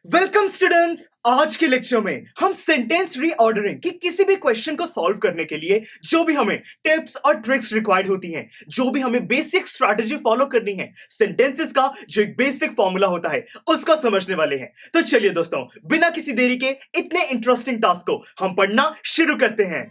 Welcome students. आज के lecture में हम सेंटेंस रीऑर्डरिंग की किसी भी क्वेश्चन को सॉल्व करने के लिए जो भी हमें टिप्स और ट्रिक्स रिक्वायर्ड होती हैं, जो भी हमें बेसिक स्ट्रैटेजी फॉलो करनी है, सेंटेंसेस का जो एक बेसिक फॉर्मूला होता है उसको समझने वाले हैं। तो चलिए दोस्तों, बिना किसी देरी के इतने इंटरेस्टिंग टास्क को हम पढ़ना शुरू करते हैं।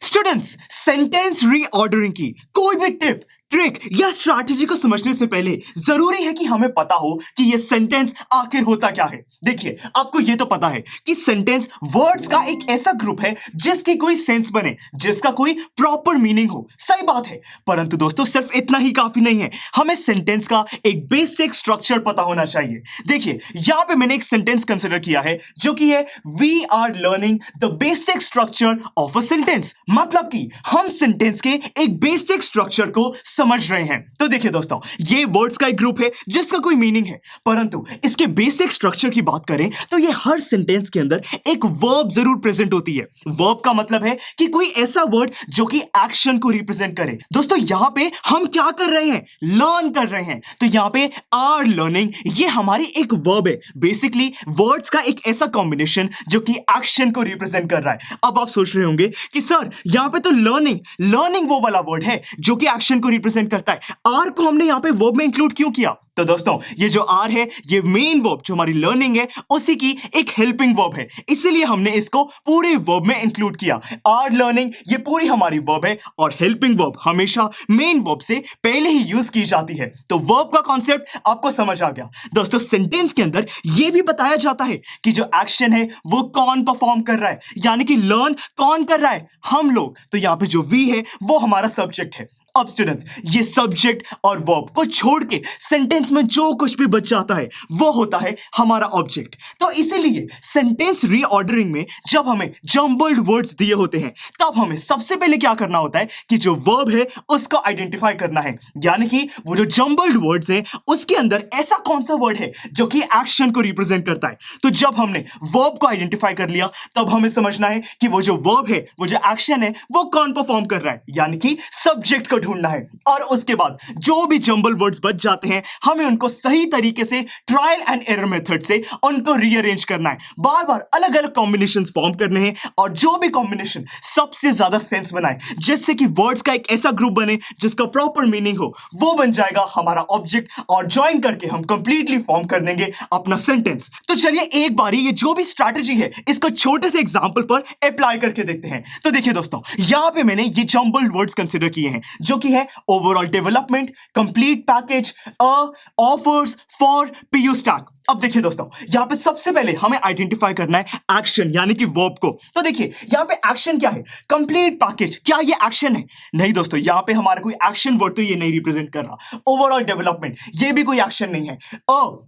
स्टूडेंट्स, सेंटेंस रीऑर्डरिंग की कोई भी टिप, ट्रिक या स्ट्रैटेजी को समझने से पहले जरूरी है कि हमें पता हो कि ये सेंटेंस आखिर होता क्या है। देखिए, आपको ये तो पता है कि सेंटेंस वर्ड्स का एक ऐसा ग्रुप है जिसकी कोई सेंस बने, जिसका कोई प्रॉपर मीनिंग हो। सही बात है, परंतु दोस्तों सिर्फ इतना ही काफी नहीं है, हमें सेंटेंस का एक बेसिक स्ट्रक्चर पता होना चाहिए। देखिए, यहां पे मैंने एक सेंटेंस कंसिडर किया है जो कि है we are learning the basic structure of a sentence. मतलब कि हम सेंटेंस के एक बेसिक स्ट्रक्चर को समझ रहे हैं। तो देखिए दोस्तों, ये वर्ड्स का एक ग्रुप है जिसका कोई मीनिंग है, परंतु इसके बेसिक स्ट्रक्चर की बात करें तो ये हर सेंटेंस के अंदर एक वर्ब जरूर प्रेजेंट होती है। वर्ब का मतलब है कि कोई ऐसा वर्ड जो कि एक्शन को रिप्रेजेंट करे। दोस्तों, यहां पे हम क्या कर रहे हैं? लर्न कर रहे हैं। तो यहां पे आर लर्निंग, ये हमारी एक वर्ब है। बेसिकली वर्ड्स का एक ऐसा कॉम्बिनेशन जो कि एक्शन को रिप्रेजेंट कर रहा है। अब आप सोच रहे होंगे कि सर, यहां पे तो लर्निंग वो वाला वर्ड है जो कि एक्शन को रिप्रेजेंट करता है, आर को हमने यहां पे वर्ब में इंक्लूड क्यों किया? तो दोस्तों, ये जो आर है, ये मेन वर्ब जो हमारी लर्निंग है उसी की एक हेल्पिंग वर्ब है, इसीलिए हमने इसको पूरे वर्ब में इंक्लूड किया। आर लर्निंग ये पूरी हमारी वर्ब है और हेल्पिंग वर्ब हमेशा मेन वर्ब से पहले ही यूज की जाती है। तो वर्ब का कॉन्सेप्ट आपको समझ आ गया। दोस्तों, सेंटेंस के अंदर ये भी बताया जाता है कि जो एक्शन है वो कौन परफॉर्म कर रहा है, यानी कि लर्न कौन कर रहा है? हम लोग। तो यहां पे जो वी है वो हमारा सब्जेक्ट है। अब स्टूडेंट्स, ये सब्जेक्ट और वर्ब को छोड़ के सेंटेंस में जो कुछ भी बच जाता है वो होता है हमारा ऑब्जेक्ट। तो इसीलिए सेंटेंस रीऑर्डरिंग में जब हमें जम्बल्ड वर्ड्स दिए होते हैं, तब हमें सबसे पहले क्या करना होता है कि जो वर्ब है उसको आइडेंटिफाई करना है। यानी कि वो जो जम्बल्ड वर्ड्स हैं उसके अंदर ऐसा कौन सा वर्ड है जो कि एक्शन को रिप्रेजेंट करता है। तो जब हमने वर्ब को आइडेंटिफाई कर लिया, तब हमें समझना है कि वो जो वर्ब है, वो जो एक्शन है, वो कौन परफॉर्म कर रहा है, यानी कि सब्जेक्ट को ढूंढना है। और उसके बाद जो भी जंबल वर्ड्स बच जाते हैं, हमें उनको सही तरीके से ट्रायल एंड एरर मेथड से उनको रीअरेंज करना है। बार बार अलग अलग कॉम्बिनेशंस फॉर्म करने हैं और जो भी कॉम्बिनेशन सबसे ज्यादा सेंस बनाए, जिससे कि वर्ड्स का एक ऐसा ग्रुप बने जिसका प्रॉपर मीनिंग हो, वो बन जाएगा हमारा ऑब्जेक्ट। और ज्वाइन करके हम कंप्लीटली फॉर्म कर देंगे अपना सेंटेंस। तो चलिए एक बारी ये जो भी स्ट्रैटेजी है इसको छोटे से एग्जांपल पर अप्लाई करके देखते हैं। तो देखिए दोस्तों, यहां पे मैंने ये जंबल्ड वर्ड्स कंसीडर किए हैं जो कि है overall development, complete package, offers for PU Stack. अब देखिए दोस्तों, यहां पे सबसे पहले हमें आइडेंटिफाई करना है एक्शन यानी कि वर्ब को। तो देखिए यहां पे एक्शन क्या है? Complete package. क्या ये एक्शन है? नहीं दोस्तों, यहां पे हमारा कोई एक्शन वर्ड तो ये नहीं रिप्रेजेंट कर रहा। ओवरऑल डेवलपमेंट ये भी कोई एक्शन नहीं है।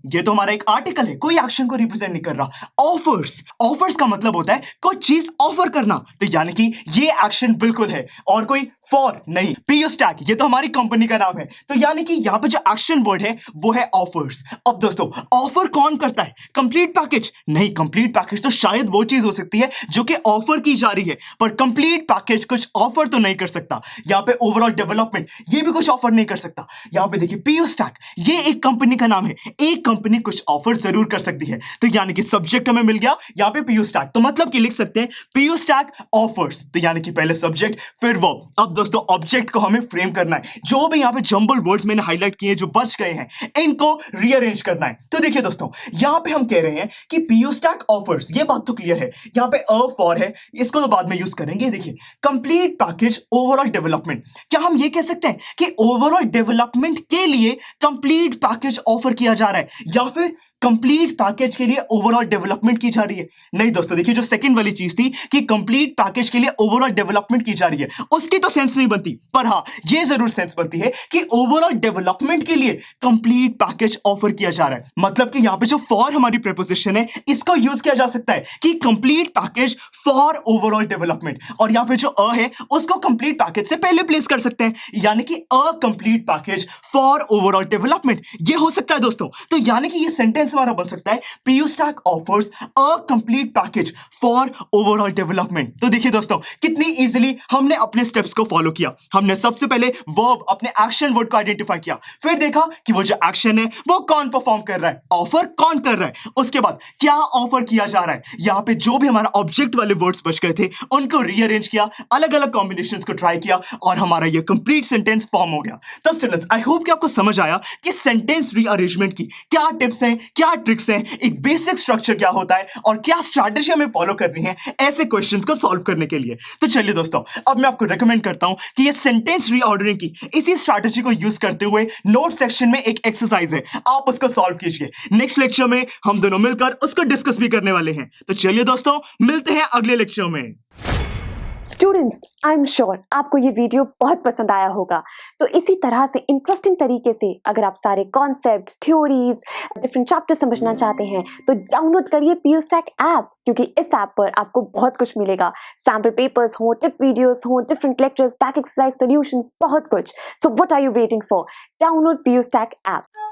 ये तो हमारा एक आर्टिकल है, कोई एक्शन को रिप्रेजेंट नहीं कर रहा। ऑफर्स का मतलब होता है कोई चीज ऑफर करना, तो यानी कि ये एक्शन बिल्कुल है। और कोई फॉर नहीं। पीयू स्टैक ये तो हमारी कंपनी का नाम है, तो यानी कि यहां पे जो एक्शन वर्ड है वो है ऑफर्स। अब दोस्तों, ऑफर कौन करता है? कंप्लीट पैकेज नहीं। कंप्लीट पैकेज तो शायद वो चीज हो सकती है जो कि ऑफर की जा रही है, पर कंप्लीट पैकेज कुछ ऑफर तो नहीं कर सकता। यहां पे ओवरऑल डेवलपमेंट ये भी कुछ ऑफर नहीं कर सकता। यहां पे देखिए पीयू स्टैक ये एक कंपनी का नाम है, एक कंपनी कुछ ऑफर जरूर कर सकती है। तो यानी कि सब्जेक्ट हमें मिल गया यहां पे पीयू स्टैक, तो मतलब कि लिख सकते हैं पीयू स्टैक ऑफर्स। तो यानी कि पहले सब्जेक्ट फिर वर्ब। अब दोस्तों, ऑब्जेक्ट को हमें फ्रेम करना है। जो भी यहां पे जंबल वर्ड्स मैंने हाईलाइट किए जो बच गए हैं, इनको रीअरेंज करना है। तो देखिए दोस्तों, यहां पे हम कह रहे हैं कि पीयू स्टैक ऑफर्स, ये बात तो क्लियर है। यहां पे फॉर है, इसको तो बाद में यूज करेंगे। देखिए कंप्लीट पैकेज ओवरऑल डेवलपमेंट, क्या हम ये कह सकते हैं कि ओवरऑल डेवलपमेंट के लिए कंप्लीट पैकेज ऑफर किया जा रहा है, या फिर कंप्लीट पैकेज के लिए ओवरऑल डेवलपमेंट की जा रही है? नहीं दोस्तों, देखिए जो सेकंड वाली चीज थी कि कंप्लीट पैकेज के लिए ओवरऑल डेवलपमेंट की जा रही है, उसकी तो सेंस नहीं बनती, पर हां ये जरूर सेंस बनती है कि ओवरऑल डेवलपमेंट के लिए कंप्लीट पैकेज ऑफर किया जा रहा है। मतलब कि यहां पे जो फॉर हमारी प्रीपोजिशन है, इसको यूज किया जा सकता है कि complete package for overall development, और यहां पे जो है उसको कंप्लीट पैकेज से पहले प्लेस कर सकते हैं, यानी कि complete package for overall development, ये हो सकता है दोस्तों। तो यानी कि ये सेंटेंस सेंटेंस हमारा बन सकता है PU Stack offers a complete package for overall development। तो देखिए दोस्तों कितनी इजीली हमने अपने स्टेप्स को फॉलो किया। हमने सबसे पहले वर्ब अपने एक्शन वर्ड को आइडेंटिफाई किया, फिर देखा कि वो जो एक्शन है वो कौन परफॉर्म कर रहा है, ऑफर कौन कर रहा है, उसके बाद क्या ऑफर किया जा रहा है। यहाँ पे जो भी हमारा ऑब्जेक्ट वाले वर्ड्स बच गए थे उनको रीअरेंज किया, अलग अलग कॉम्बिनेशंस को ट्राई किया और हमारा ये कंप्लीट सेंटेंस फॉर्म हो गया। तो स्टूडेंट्स आई होप कि आपको समझ आया कि सेंटेंस रीअरेंजमेंट की क्या टिप्स हैं, क्या ट्रिक्स हैं, एक बेसिक स्ट्रक्चर क्या होता है और क्या स्ट्रैटेजी हमें फॉलो करनी है ऐसे क्वेश्चंस को सॉल्व करने के लिए। तो चलिए दोस्तों अब मैं आपको रेकमेंड करता हूं कि ये सेंटेंस रीऑर्डरिंग की इसी स्ट्रैटेजी को यूज करते हुए नोट सेक्शन में एक एक्सरसाइज है, आप उसको सॉल्व कीजिए। नेक्स्ट लेक्चर में हम दोनों मिलकर उसको डिस्कस भी करने वाले हैं। तो चलिए दोस्तों मिलते हैं अगले लेक्चर में। स्टूडेंट्स, आई एम श्योर आपको ये वीडियो बहुत पसंद आया होगा। तो इसी तरह से इंटरेस्टिंग तरीके से अगर आप सारे कॉन्सेप्ट्स, थ्योरीज, डिफरेंट चैप्टर समझना चाहते हैं तो डाउनलोड करिए PU Stack ऐप, क्योंकि इस ऐप पर आपको बहुत कुछ मिलेगा। सैम्पल पेपर्स हो, टिप वीडियोस हो, different lectures, back exercise, solutions, बहुत कुछ। So what are you waiting for? Download PU Stack app.